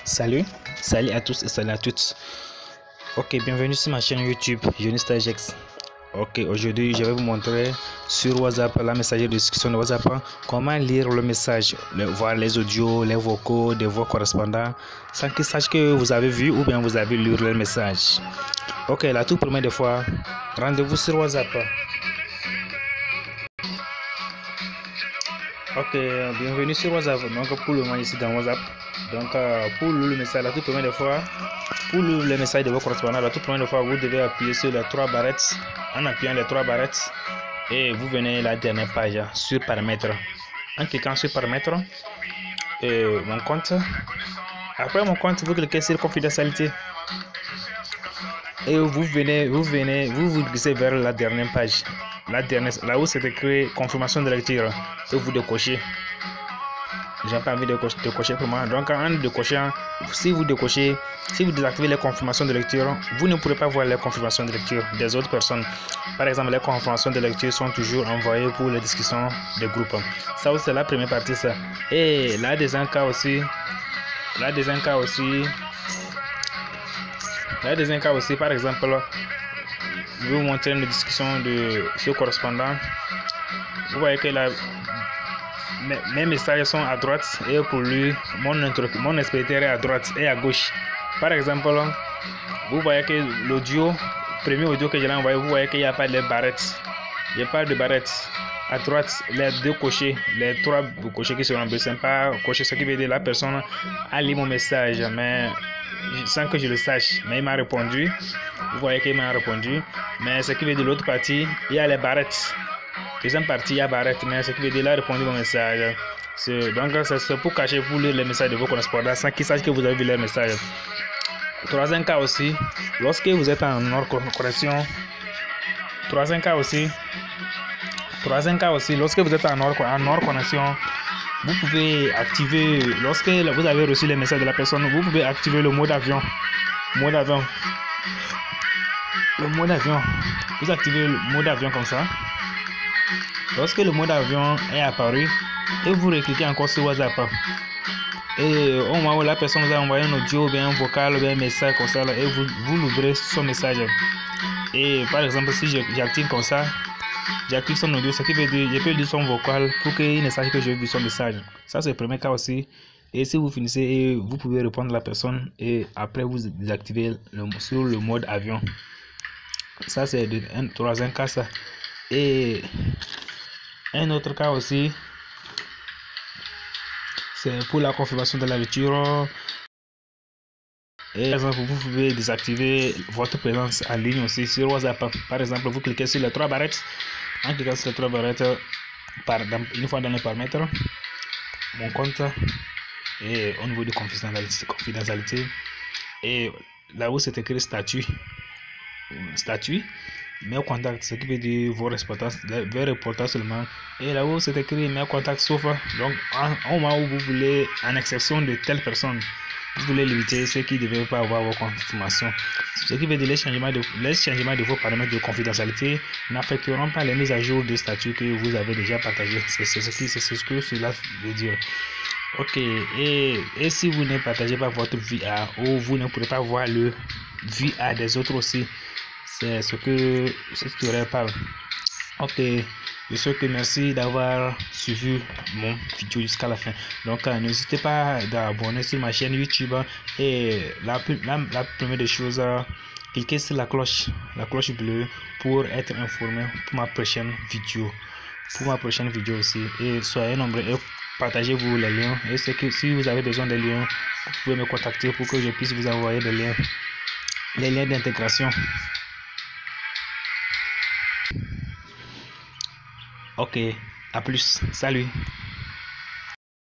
Salut à tous et salut à toutes. Ok, bienvenue sur ma chaîne YouTube Johnny_Stagex. Ok, aujourd'hui je vais vous montrer sur WhatsApp, la messagerie de discussion de WhatsApp, comment lire le message, voir les audios, les vocaux des voix correspondants sans qu'ils sachent que vous avez vu ou bien vous avez lu le message. Ok, la toute première fois, rendez-vous sur WhatsApp. Ok, bienvenue sur WhatsApp. Donc pour le moment ici dans WhatsApp. Donc pour le message, la toute première fois, pour le message de vos correspondants, la toute première fois, vous devez appuyer sur les trois barrettes. En appuyant les trois barrettes, et vous venez à la dernière page sur paramètres. En cliquant sur paramètres, mon compte. Après mon compte, vous cliquez sur confidentialité. Et vous glissez vers la dernière page. Là où c'est écrit confirmation de lecture. Et vous décochez. J'ai pas envie de cocher pour moi. Donc en décochant, si vous désactivez les confirmations de lecture, vous ne pourrez pas voir les confirmations de lecture des autres personnes. Par exemple, les confirmations de lecture sont toujours envoyées pour les discussions des groupes. Ça c'est la première partie ça. Et la deuxième cas aussi, par exemple, je vais vous montrer une discussion de ce correspondant. Vous voyez que mes messages sont à droite et pour lui, mon expéditeur est à droite et à gauche. Par exemple, vous voyez que l'audio, premier audio que je l'ai envoyé, vous voyez qu'il n'y a pas de barrettes. Il n'y a pas de barrettes. À droite, les deux cochers, les trois cochers qui seront ne pas cochés, ce qui veut dire la personne a lu mon message, mais sans que je le sache. Mais il m'a répondu. Vous voyez qu'il m'a répondu. Mais ce qui veut dire l'autre partie, il y a les barrettes. Deuxième partie, il y a barrette, mais ce qui veut dire là répondre au message. Donc, c'est pour cacher, pour lire les messages de vos correspondants sans qu'ils sachent que vous avez vu les messages. Troisième cas aussi, lorsque vous êtes en hors connexion. Troisième cas aussi, lorsque vous êtes en hors connexion, vous pouvez activer, lorsque vous avez reçu les messages de la personne, vous pouvez activer le mode avion. Le mode avion. Vous activez le mode avion comme ça. Lorsque le mode avion est apparu, et vous recliquez encore sur WhatsApp, et au moment où la personne vous a envoyé un audio, bien un vocal, bien un message comme ça, et vous l'ouvrez son message. Et par exemple, si j'active comme ça, j'active son audio, ce qui veut dire, je peux lire son vocal pour qu'il ne sache que j'ai vu son message. Ça, c'est le premier cas aussi. Et si vous finissez, vous pouvez répondre à la personne et après vous désactivez sur le mode avion. Ça, c'est un troisième cas, ça. Et un autre cas aussi, c'est pour la confirmation de la lecture. Et par exemple, vous pouvez désactiver votre présence en ligne aussi sur WhatsApp. Par exemple, vous cliquez sur les trois barrettes. En cliquant sur les trois barrettes, une fois dans les paramètres, mon compte, et au niveau de confidentialité, et là où c'est écrit statut, mes contacts, ce qui veut dire vos reportages seulement. Et là où c'est écrit mes contacts sauf, donc au moment où vous voulez, en exception de telle personne, vous voulez limiter ceux qui ne devaient pas avoir vos confirmations. Ce qui veut dire les changements de vos paramètres de confidentialité n'affecteront pas les mises à jour de statut que vous avez déjà partagé. C'est ce que cela veut dire. Ok, et si vous ne partagez pas votre VA ou vous ne pourrez pas voir le VA des autres aussi, c'est ce que parle. Ok, je souhaite que merci d'avoir suivi mon vidéo jusqu'à la fin. Donc n'hésitez pas à abonner sur ma chaîne YouTube et la première des choses, cliquez sur la cloche bleue pour être informé pour ma prochaine vidéo. Aussi, et soyez nombreux et partagez-vous les liens. Et c'est que si vous avez besoin des liens, vous pouvez me contacter pour que je puisse vous envoyer des liens, les liens d'intégration. Ok, à plus, salut.